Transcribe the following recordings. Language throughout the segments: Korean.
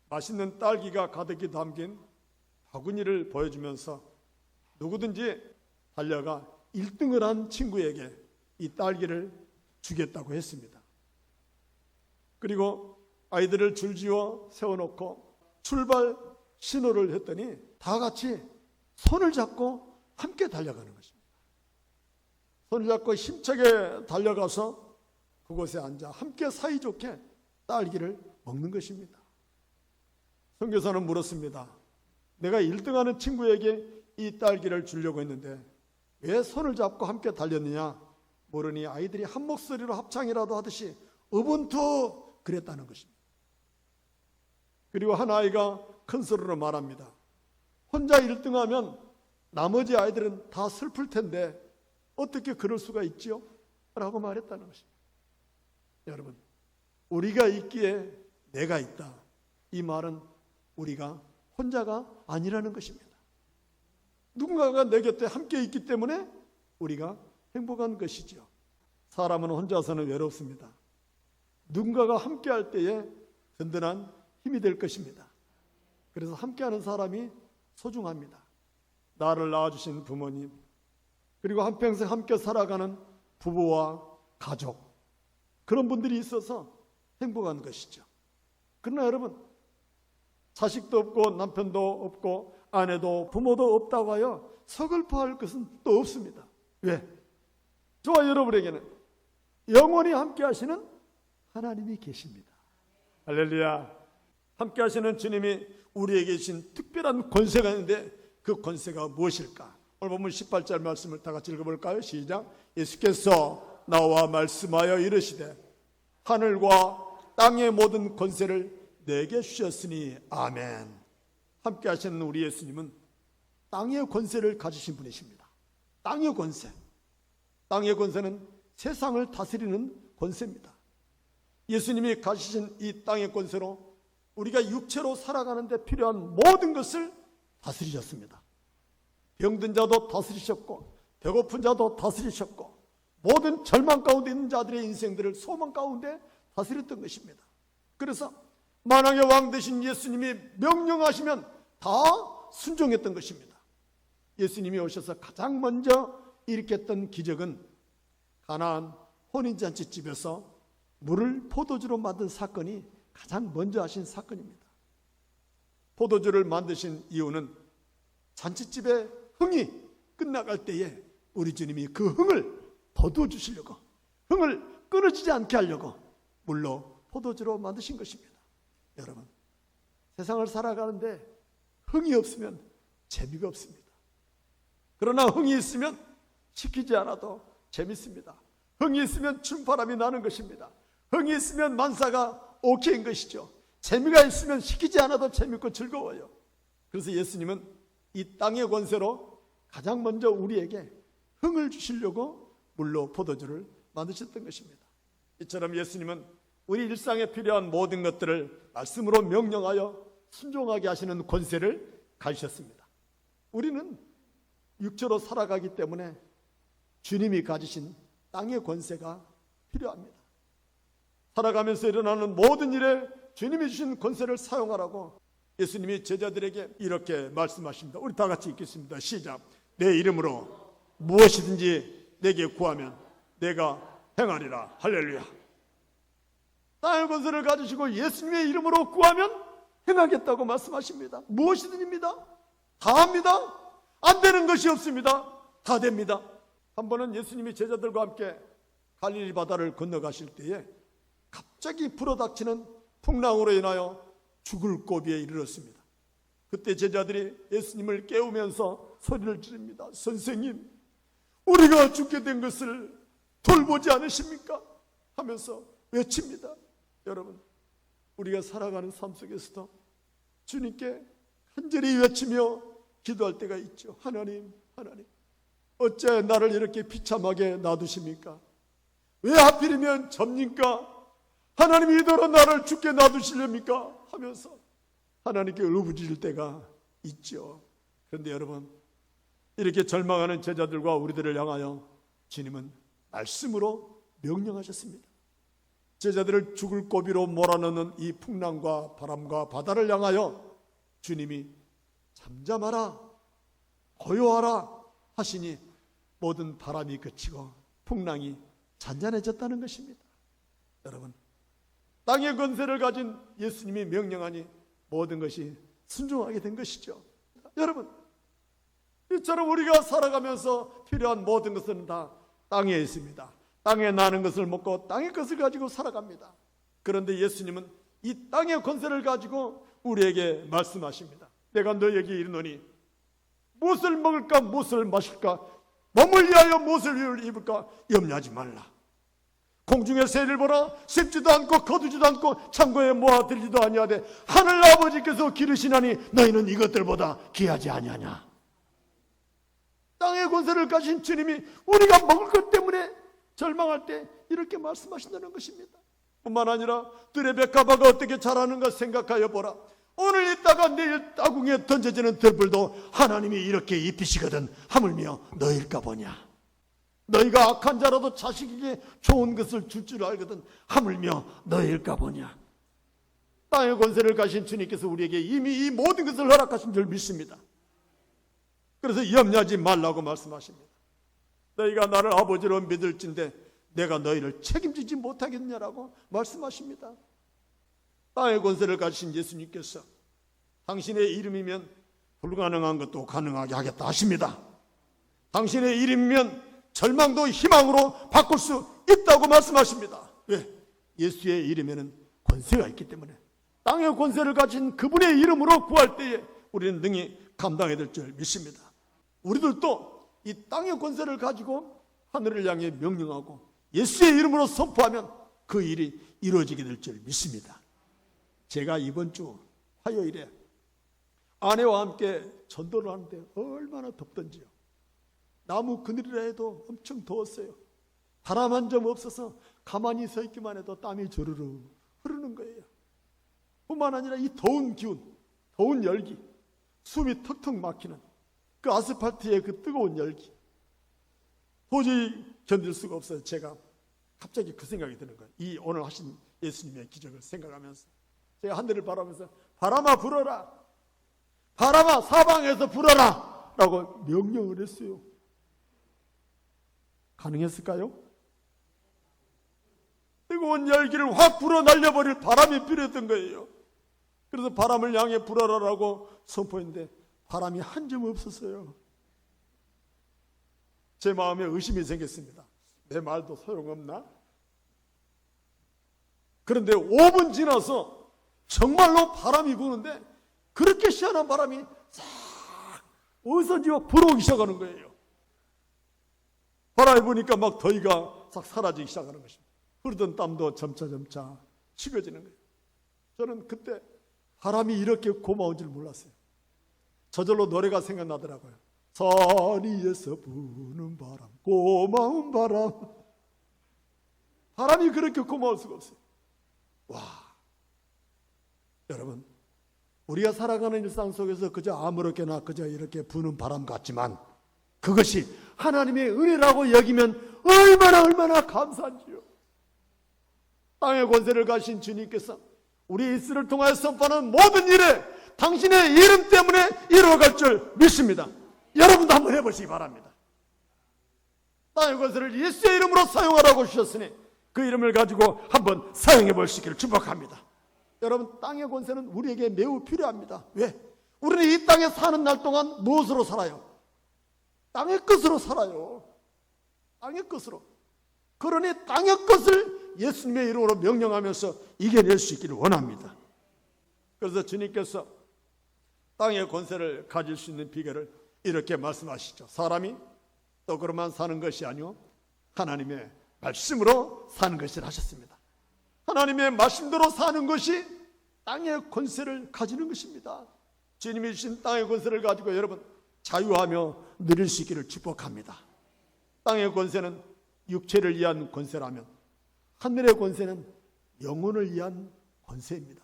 맛있는 딸기가 가득히 담긴 바구니를 보여주면서 누구든지 달려가 1등을 한 친구에게 이 딸기를 주겠다고 했습니다. 그리고 아이들을 줄지어 세워놓고 출발 신호를 했더니 다 같이 손을 잡고 함께 달려가는 것입니다. 손을 잡고 힘차게 달려가서 그곳에 앉아 함께 사이좋게 딸기를 먹는 것입니다. 선교사는 물었습니다. 내가 1등하는 친구에게 이 딸기를 주려고 했는데 왜 손을 잡고 함께 달렸느냐? 모르니 아이들이 한 목소리로 합창이라도 하듯이 어분투 그랬다는 것입니다. 그리고 한 아이가 큰 소리로 말합니다. 혼자 1등하면 나머지 아이들은 다 슬플 텐데 어떻게 그럴 수가 있지요? 라고 말했다는 것입니다. 여러분, 우리가 있기에 내가 있다. 이 말은 우리가 혼자가 아니라는 것입니다. 누군가가 내 곁에 함께 있기 때문에 우리가 행복한 것이죠. 사람은 혼자서는 외롭습니다. 누군가가 함께 할 때에 든든한 힘이 될 것입니다. 그래서 함께하는 사람이 소중합니다. 나를 낳아주신 부모님, 그리고 한평생 함께 살아가는 부부와 가족, 그런 분들이 있어서 행복한 것이죠. 그러나 여러분, 자식도 없고 남편도 없고 아내도 부모도 없다고 하여 서글퍼할 것은 또 없습니다. 왜? 저와 여러분에게는 영원히 함께 하시는 하나님이 계십니다. 할렐루야. 함께 하시는 주님이 우리에게 주신 특별한 권세가 있는데 그 권세가 무엇일까? 오늘 본문 18절 말씀을 다 같이 읽어볼까요? 시작. 예수께서 나와 말씀하여 이르시되 하늘과 땅의 모든 권세를 내게 주셨으니 아멘. 함께 하시는 우리 예수님은 땅의 권세를 가지신 분이십니다. 땅의 권세. 땅의 권세는 세상을 다스리는 권세입니다. 예수님이 가지신 이 땅의 권세로 우리가 육체로 살아가는 데 필요한 모든 것을 다스리셨습니다. 병든 자도 다스리셨고 배고픈 자도 다스리셨고 모든 절망 가운데 있는 자들의 인생들을 소망 가운데 다스렸던 것입니다. 그래서 만왕의 왕 되신 예수님이 명령하시면 다 순종했던 것입니다. 예수님이 오셔서 가장 먼저 일으켰던 기적은 가나안 혼인잔치집에서 물을 포도주로 만든 사건이 가장 먼저 하신 사건입니다. 포도주를 만드신 이유는 잔치집의 흥이 끝나갈 때에 우리 주님이 그 흥을 더 주시려고, 흥을 끊어지지 않게 하려고 물로 포도주로 만드신 것입니다. 여러분, 세상을 살아가는데 흥이 없으면 재미가 없습니다. 그러나 흥이 있으면 시키지 않아도 재밌습니다. 흥이 있으면 춤바람이 나는 것입니다. 흥이 있으면 만사가 오케이인 것이죠. 재미가 있으면 시키지 않아도 재밌고 즐거워요. 그래서 예수님은 이 땅의 권세로 가장 먼저 우리에게 흥을 주시려고 물로 포도주를 만드셨던 것입니다. 이처럼 예수님은 우리 일상에 필요한 모든 것들을 말씀으로 명령하여 순종하게 하시는 권세를 가지셨습니다. 우리는 육체로 살아가기 때문에 주님이 가지신 땅의 권세가 필요합니다. 살아가면서 일어나는 모든 일에 주님이 주신 권세를 사용하라고 예수님이 제자들에게 이렇게 말씀하십니다. 우리 다 같이 읽겠습니다. 시작. 내 이름으로 무엇이든지 내게 구하면 내가 행하리라. 할렐루야. 땅의 권세를 가지시고 예수님의 이름으로 구하면 행하겠다고 말씀하십니다. 무엇이든입니다. 다 합니다. 안 되는 것이 없습니다. 다 됩니다. 한 번은 예수님이 제자들과 함께 갈릴리 바다를 건너가실 때에 갑자기 불어닥치는 풍랑으로 인하여 죽을 고비에 이르렀습니다. 그때 제자들이 예수님을 깨우면서 소리를 지릅니다. 선생님, 우리가 죽게 된 것을 돌보지 않으십니까? 하면서 외칩니다. 여러분, 우리가 살아가는 삶 속에서도 주님께 간절히 외치며 기도할 때가 있죠. 하나님, 하나님, 어째 나를 이렇게 비참하게 놔두십니까? 왜 하필이면 접니까? 하나님이 이대로 나를 죽게 놔두시렵니까? 하면서 하나님께 울부짖을 때가 있죠. 그런데 여러분, 이렇게 절망하는 제자들과 우리들을 향하여 주님은 말씀으로 명령하셨습니다. 제자들을 죽을 고비로 몰아넣는 이 풍랑과 바람과 바다를 향하여 주님이 잠잠하라, 고요하라 하시니 모든 바람이 그치고 풍랑이 잔잔해졌다는 것입니다. 여러분, 땅의 권세를 가진 예수님이 명령하니 모든 것이 순종하게 된 것이죠. 여러분, 이처럼 우리가 살아가면서 필요한 모든 것은 다 땅에 있습니다. 땅에 나는 것을 먹고 땅의 것을 가지고 살아갑니다. 그런데 예수님은 이 땅의 권세를 가지고 우리에게 말씀하십니다. 내가 너에게 이르노니 무엇을 먹을까 무엇을 마실까 몸을 위하여 무엇을 입을까 염려하지 말라. 공중의 새를 보라. 씹지도 않고 거두지도 않고 창고에 모아들지도 아니하되 하늘 아버지께서 기르시나니 너희는 이것들보다 귀하지 아니하냐. 땅의 권세를 가진 주님이 우리가 먹을 것 때문에 절망할 때 이렇게 말씀하신다는 것입니다. 뿐만 아니라 들의 백합화가 어떻게 자라는가 생각하여 보라. 오늘 있다가 내일 따궁에 던져지는 들불도 하나님이 이렇게 입히시거든 하물며 너일까 보냐. 너희가 악한 자라도 자식에게 좋은 것을 줄 줄 알거든 하물며 너희일까 보냐. 땅의 권세를 가신 주님께서 우리에게 이미 이 모든 것을 허락하신 줄 믿습니다. 그래서 염려하지 말라고 말씀하십니다. 너희가 나를 아버지로 믿을진데 내가 너희를 책임지지 못하겠냐라고 말씀하십니다. 땅의 권세를 가진 예수님께서 당신의 이름이면 불가능한 것도 가능하게 하겠다 하십니다. 당신의 이름이면 절망도 희망으로 바꿀 수 있다고 말씀하십니다. 왜? 예수의 이름에는 권세가 있기 때문에. 땅의 권세를 가진 그분의 이름으로 구할 때에 우리는 능히 감당해야 될 줄 믿습니다. 우리들도 이 땅의 권세를 가지고 하늘을 향해 명령하고 예수의 이름으로 선포하면 그 일이 이루어지게 될 줄 믿습니다. 제가 이번 주 화요일에 아내와 함께 전도를 하는데 얼마나 덥던지요. 나무 그늘이라 해도 엄청 더웠어요. 바람 한 점 없어서 가만히 서 있기만 해도 땀이 주르르 흐르는 거예요. 뿐만 아니라 이 더운 기운, 더운 열기, 숨이 턱턱 막히는 그 아스팔트의 그 뜨거운 열기 도저히 견딜 수가 없어요. 제가 갑자기 그 생각이 드는 거예요. 이 오늘 하신 예수님의 기적을 생각하면서 제가 하늘을 바라보면서 바람아 불어라, 바람아 사방에서 불어라 라고 명령을 했어요. 가능했을까요? 뜨거운 열기를 확 불어 날려버릴 바람이 필요했던 거예요. 그래서 바람을 향해 불어라라고 선포했는데 바람이 한 점 없었어요. 제 마음에 의심이 생겼습니다. 내 말도 소용없나? 그런데 5분 지나서 정말로 바람이 부는데 그렇게 시원한 바람이 싹 어디선지와 불어오기 시작하는 거예요. 바람이 부니까 막 더위가 싹 사라지기 시작하는 것입니다. 흐르던 땀도 점차 식어지는 거예요. 저는 그때 바람이 이렇게 고마운 줄 몰랐어요. 저절로 노래가 생각나더라고요. 산 위에서 부는 바람, 고마운 바람. 바람이 그렇게 고마울 수가 없어요. 와, 여러분, 우리가 살아가는 일상 속에서 그저 아무렇게나 그저 이렇게 부는 바람 같지만 그것이 하나님의 은혜라고 여기면 얼마나 감사한지요. 땅의 권세를 가신 주님께서 우리 이스라엘을 통하여 선포하는 모든 일에 당신의 이름 때문에 이루어갈 줄 믿습니다. 여러분도 한번 해보시기 바랍니다. 땅의 권세를 예수의 이름으로 사용하라고 주셨으니 그 이름을 가지고 한번 사용해 볼 수 있기를 축복합니다. 여러분, 땅의 권세는 우리에게 매우 필요합니다. 왜? 우리는 이 땅에 사는 날 동안 무엇으로 살아요? 땅의 것으로 살아요. 땅의 것으로. 그러니 땅의 것을 예수님의 이름으로 명령하면서 이겨낼 수 있기를 원합니다. 그래서 주님께서 땅의 권세를 가질 수 있는 비결을 이렇게 말씀하시죠. 사람이 떡으로만 사는 것이 아니요 하나님의 말씀으로 사는 것이라 하셨습니다. 하나님의 말씀대로 사는 것이 땅의 권세를 가지는 것입니다. 주님이 주신 땅의 권세를 가지고 여러분 자유하며 누릴 수 있기를 축복합니다. 땅의 권세는 육체를 위한 권세라면 하늘의 권세는 영혼을 위한 권세입니다.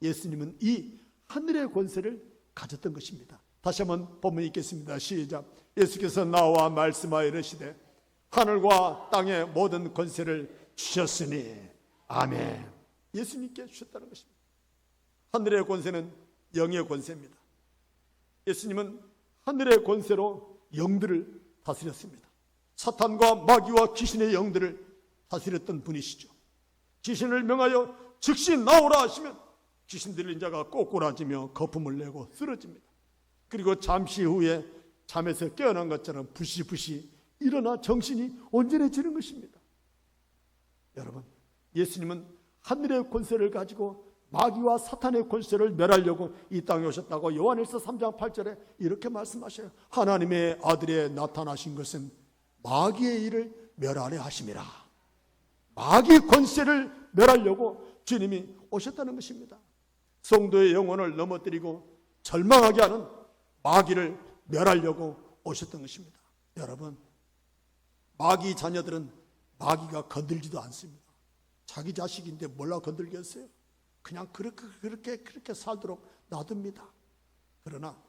예수님은 이 하늘의 권세를 가졌던 것입니다. 다시 한번 본문 읽겠습니다. 시작. 예수께서 나와 말씀하여 이르시되 하늘과 땅의 모든 권세를 주셨으니 아멘. 예수님께 주셨다는 것입니다. 하늘의 권세는 영의 권세입니다. 예수님은 하늘의 권세로 영들을 다스렸습니다. 사탄과 마귀와 귀신의 영들을 다스렸던 분이시죠. 귀신을 명하여 즉시 나오라 하시면 귀신 들린 자가 꼬꾸라지며 거품을 내고 쓰러집니다. 그리고 잠시 후에 잠에서 깨어난 것처럼 부시부시 일어나 정신이 온전해지는 것입니다. 여러분, 예수님은 하늘의 권세를 가지고 마귀와 사탄의 권세를 멸하려고 이 땅에 오셨다고 요한일서 3장 8절에 이렇게 말씀하셔요. 하나님의 아들에 나타나신 것은 마귀의 일을 멸하려 하심이라. 마귀 권세를 멸하려고 주님이 오셨다는 것입니다. 성도의 영혼을 넘어뜨리고 절망하게 하는 마귀를 멸하려고 오셨던 것입니다. 여러분, 마귀 자녀들은 마귀가 건들지도 않습니다. 자기 자식인데 몰라 건들겠어요? 그냥 그렇게 살도록 놔둡니다. 그러나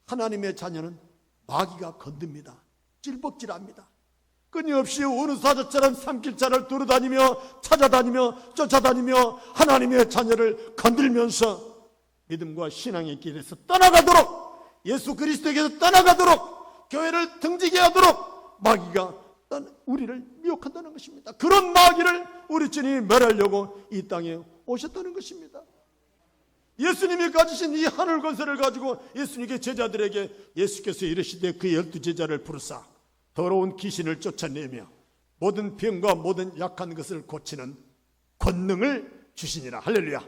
하나님의 자녀는 마귀가 건듭니다. 찔벅질합니다. 끊임없이 어느 사자처럼 산길자를 두루다니며 찾아다니며 쫓아다니며 하나님의 자녀를 건들면서 믿음과 신앙의 길에서 떠나가도록, 예수 그리스도에게서 떠나가도록, 교회를 등지게 하도록 마귀가 우리를 미혹한다는 것입니다. 그런 마귀를 우리 주님이 멸하려고 이 땅에 오셨다는 것입니다. 예수님이 가지신 이 하늘 권세를 가지고 예수님의 제자들에게 예수께서 이르시되 그 12제자를 부르사 더러운 귀신을 쫓아내며 모든 병과 모든 약한 것을 고치는 권능을 주시니라. 할렐루야.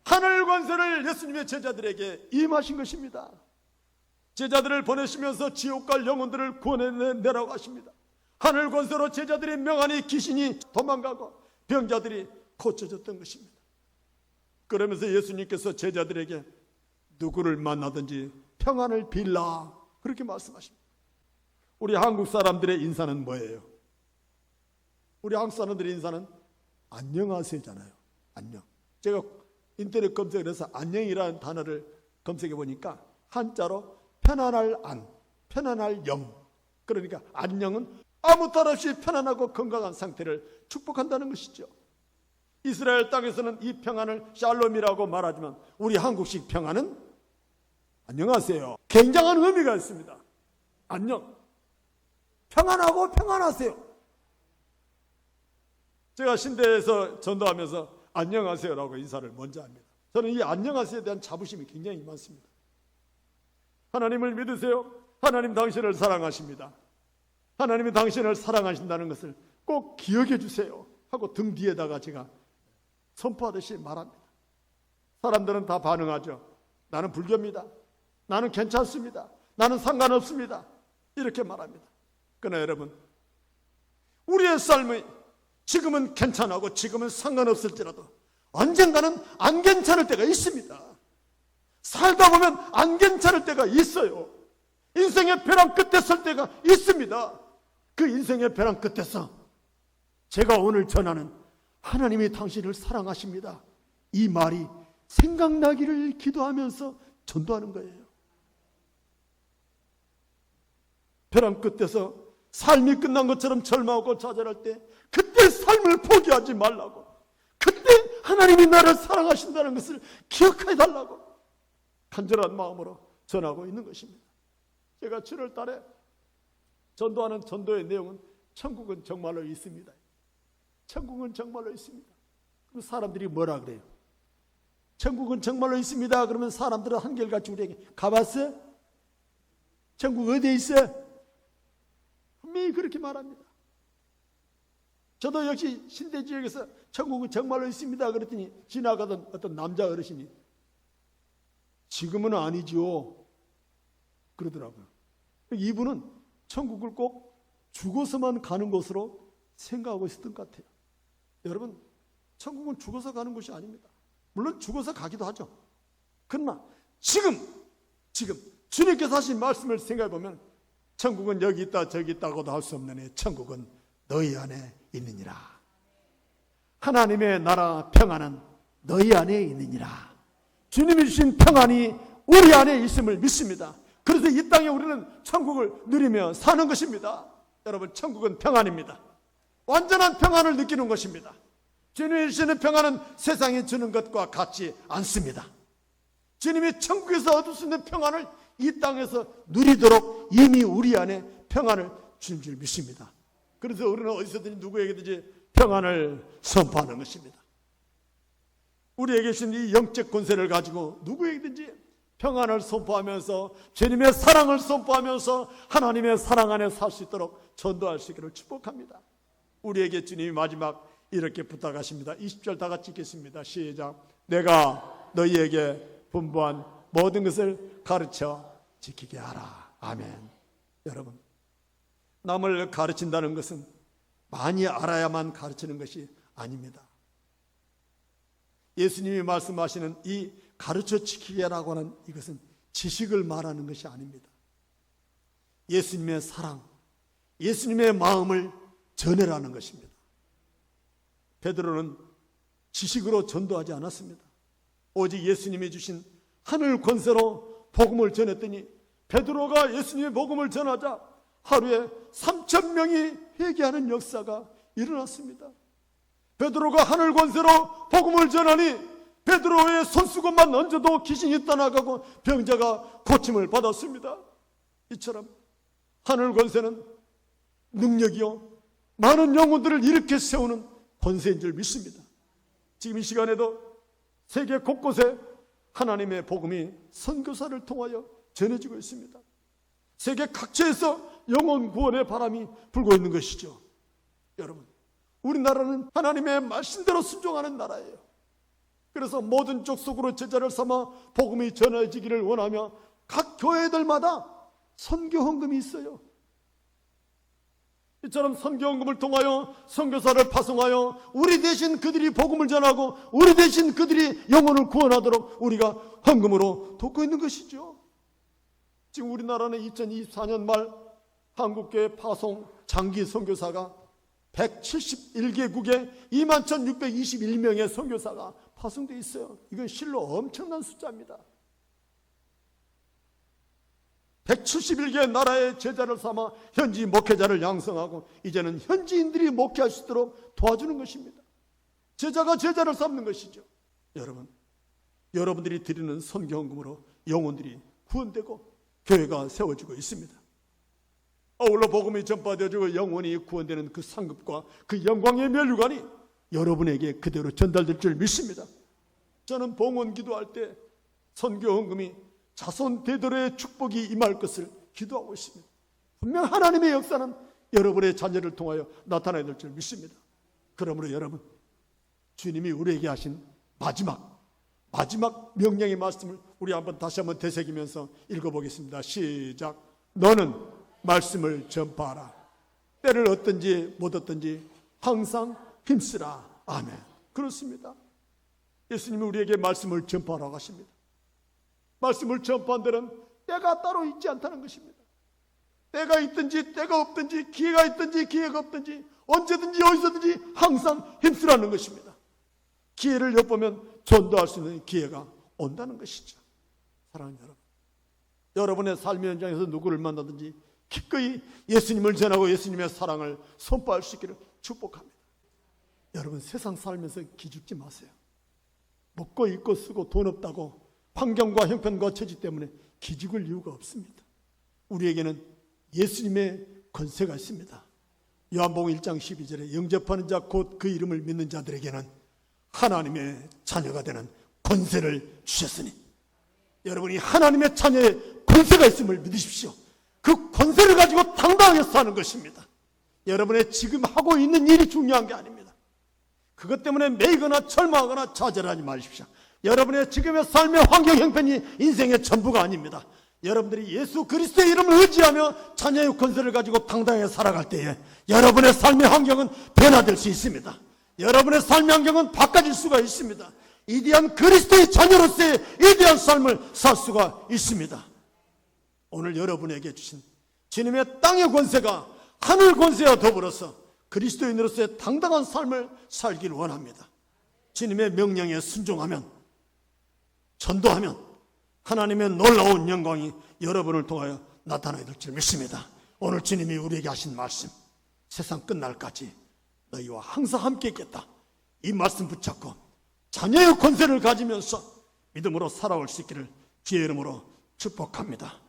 하늘 권세를 예수님의 제자들에게 임하신 것입니다. 제자들을 보내시면서 지옥 갈 영혼들을 구원해내라고 하십니다. 하늘 권세로 제자들의 명하니 귀신이 도망가고 병자들이 고쳐졌던 것입니다. 그러면서 예수님께서 제자들에게 누구를 만나든지 평안을 빌라 그렇게 말씀하십니다. 우리 한국 사람들의 인사는 뭐예요? 우리 한국 사람들의 인사는 안녕하세요잖아요. 안녕. 제가 인터넷 검색을 해서 안녕이라는 단어를 검색해 보니까 한자로 편안할 안, 편안할 영. 그러니까 안녕은 아무 탈 없이 편안하고 건강한 상태를 축복한다는 것이죠. 이스라엘 땅에서는 이 평안을 샬롬이라고 말하지만 우리 한국식 평안은 안녕하세요. 굉장한 의미가 있습니다. 안녕. 평안하고 평안하세요. 제가 신대에서 전도하면서 안녕하세요라고 인사를 먼저 합니다. 저는 이 안녕하세요에 대한 자부심이 굉장히 많습니다. 하나님을 믿으세요. 하나님 당신을 사랑하십니다. 하나님이 당신을 사랑하신다는 것을 꼭 기억해 주세요 하고 등 뒤에다가 제가 선포하듯이 말합니다. 사람들은 다 반응하죠. 나는 불교입니다. 나는 괜찮습니다. 나는 상관없습니다. 이렇게 말합니다. 그러나 여러분, 우리의 삶이 지금은 괜찮고 지금은 상관없을지라도 언젠가는 안 괜찮을 때가 있습니다. 살다 보면 안 괜찮을 때가 있어요. 인생의 벼랑 끝에 설 때가 있습니다. 그 인생의 벼랑 끝에서 제가 오늘 전하는 하나님이 당신을 사랑하십니다, 이 말이 생각나기를 기도하면서 전도하는 거예요. 벼랑 끝에서 삶이 끝난 것처럼 절망하고 좌절할 때 그때 삶을 포기하지 말라고, 그때 하나님이 나를 사랑하신다는 것을 기억해 달라고 간절한 마음으로 전하고 있는 것입니다. 제가 7월 달에 전도하는 전도의 내용은 천국은 정말로 있습니다. 천국은 정말로 있습니다. 그럼 사람들이 뭐라 그래요? 천국은 정말로 있습니다. 그러면 사람들은 한결같이 우리에게 가봤어요? 천국 어디에 있어요? 분명히 그렇게 말합니다. 저도 역시 신대 지역에서 천국은 정말로 있습니다 그랬더니 지나가던 어떤 남자 어르신이 지금은 아니죠 그러더라고요. 이분은 천국을 꼭 죽어서만 가는 것으로 생각하고 있었던 것 같아요. 여러분, 천국은 죽어서 가는 곳이 아닙니다. 물론 죽어서 가기도 하죠. 그러나 지금 주님께서 하신 말씀을 생각해 보면 천국은 여기 있다 저기 있다고도 할 수 없는 천국은 너희 안에 있느니라. 하나님의 나라 평안은 너희 안에 있느니라. 주님이 주신 평안이 우리 안에 있음을 믿습니다. 그래서 이 땅에 우리는 천국을 누리며 사는 것입니다. 여러분, 천국은 평안입니다. 완전한 평안을 느끼는 것입니다. 주님이 주시는 평안은 세상이 주는 것과 같지 않습니다. 주님이 천국에서 얻을 수 있는 평안을 이 땅에서 누리도록 이미 우리 안에 평안을 주신 줄 믿습니다. 그래서 우리는 어디서든지 누구에게든지 평안을 선포하는 것입니다. 우리에게 주신 이 영적 권세를 가지고 누구에게든지 평안을 선포하면서 주님의 사랑을 선포하면서 하나님의 사랑 안에 살 수 있도록 전도할 수 있기를 축복합니다. 우리에게 주님이 마지막 이렇게 부탁하십니다. 20절 다 같이 읽겠습니다. 시작. 내가 너희에게 분부한 모든 것을 가르쳐 지키게 하라. 아멘. 여러분, 남을 가르친다는 것은 많이 알아야만 가르치는 것이 아닙니다. 예수님이 말씀하시는 이 가르쳐 지키게라고 하는 이것은 지식을 말하는 것이 아닙니다. 예수님의 사랑, 예수님의 마음을 전해라는 것입니다. 베드로는 지식으로 전도하지 않았습니다. 오직 예수님이 주신 하늘 권세로 복음을 전했더니 베드로가 예수님의 복음을 전하자 하루에 3,000명이 회개하는 역사가 일어났습니다. 베드로가 하늘 권세로 복음을 전하니 베드로의 손수건만 얹어도 귀신이 떠나가고 병자가 고침을 받았습니다. 이처럼 하늘 권세는 능력이요 많은 영혼들을 일으켜 세우는 권세인 줄 믿습니다. 지금 이 시간에도 세계 곳곳에 하나님의 복음이 선교사를 통하여 전해지고 있습니다. 세계 각지에서 영혼 구원의 바람이 불고 있는 것이죠. 여러분, 우리나라는 하나님의 말씀대로 순종하는 나라예요. 그래서 모든 족속으로 제자를 삼아 복음이 전해지기를 원하며 각 교회들마다 선교 헌금이 있어요. 이처럼 선교 헌금을 통하여 선교사를 파송하여 우리 대신 그들이 복음을 전하고 우리 대신 그들이 영혼을 구원하도록 우리가 헌금으로 돕고 있는 것이죠. 지금 우리나라는 2024년 말 한국교회 파송 장기 선교사가 171개국에 21,621명의 선교사가 파송되어 있어요. 이건 실로 엄청난 숫자입니다. 171개 나라의 제자를 삼아 현지 목회자를 양성하고 이제는 현지인들이 목회할 수 있도록 도와주는 것입니다. 제자가 제자를 삼는 것이죠. 여러분, 여러분들이 드리는 선교헌금으로 영혼들이 구원되고 교회가 세워지고 있습니다. 아울러 복음이 전파되어지고 영혼이 구원되는 그 상급과 그 영광의 면류관이 여러분에게 그대로 전달될 줄 믿습니다. 저는 봉헌 기도할 때 선교헌금이 자손 대대로의 축복이 임할 것을 기도하고 있습니다. 분명 하나님의 역사는 여러분의 자녀를 통하여 나타나야 될 줄 믿습니다. 그러므로 여러분, 주님이 우리에게 하신 마지막 명령의 말씀을 우리 다시 한번 되새기면서 읽어보겠습니다. 시작. 너는 말씀을 전파하라. 때를 얻든지 못 얻든지 항상 힘쓰라. 아멘. 그렇습니다. 예수님이 우리에게 말씀을 전파하라고 하십니다. 말씀을 전파한 데는 때가 따로 있지 않다는 것입니다. 때가 있든지 때가 없든지 기회가 있든지 기회가 없든지 언제든지 어디서든지 항상 힘쓰라는 것입니다. 기회를 엿보면 전도할 수 있는 기회가 온다는 것이죠. 사랑하는 여러분, 여러분의 삶의 현장에서 누구를 만나든지 기꺼이 예수님을 전하고 예수님의 사랑을 선포할 수 있기를 축복합니다. 여러분, 세상 살면서 기죽지 마세요. 먹고 입고 쓰고 돈 없다고 환경과 형편과 처지 때문에 기죽을 이유가 없습니다. 우리에게는 예수님의 권세가 있습니다. 요한복음 1장 12절에 영접하는 자 곧 그 이름을 믿는 자들에게는 하나님의 자녀가 되는 권세를 주셨으니, 여러분이 하나님의 자녀의 권세가 있음을 믿으십시오. 그 권세를 가지고 당당하게 사는 것입니다. 여러분의 지금 하고 있는 일이 중요한 게 아닙니다. 그것 때문에 매이거나 절망하거나 좌절하지 마십시오. 여러분의 지금의 삶의 환경 형편이 인생의 전부가 아닙니다. 여러분들이 예수 그리스도의 이름을 의지하며 자녀의 권세를 가지고 당당하게 살아갈 때에 여러분의 삶의 환경은 변화될 수 있습니다. 여러분의 삶의 환경은 바꿔질 수가 있습니다. 이대한 그리스도의 자녀로서의 이대한 삶을 살 수가 있습니다. 오늘 여러분에게 주신 주님의 땅의 권세가 하늘 권세와 더불어서 그리스도인으로서의 당당한 삶을 살길 원합니다. 주님의 명령에 순종하면, 전도하면 하나님의 놀라운 영광이 여러분을 통하여 나타나야 될 줄 믿습니다. 오늘 주님이 우리에게 하신 말씀, 세상 끝날까지 너희와 항상 함께 있겠다. 이 말씀 붙잡고 자녀의 권세를 가지면서 믿음으로 살아올 수 있기를 주의 이름으로 축복합니다.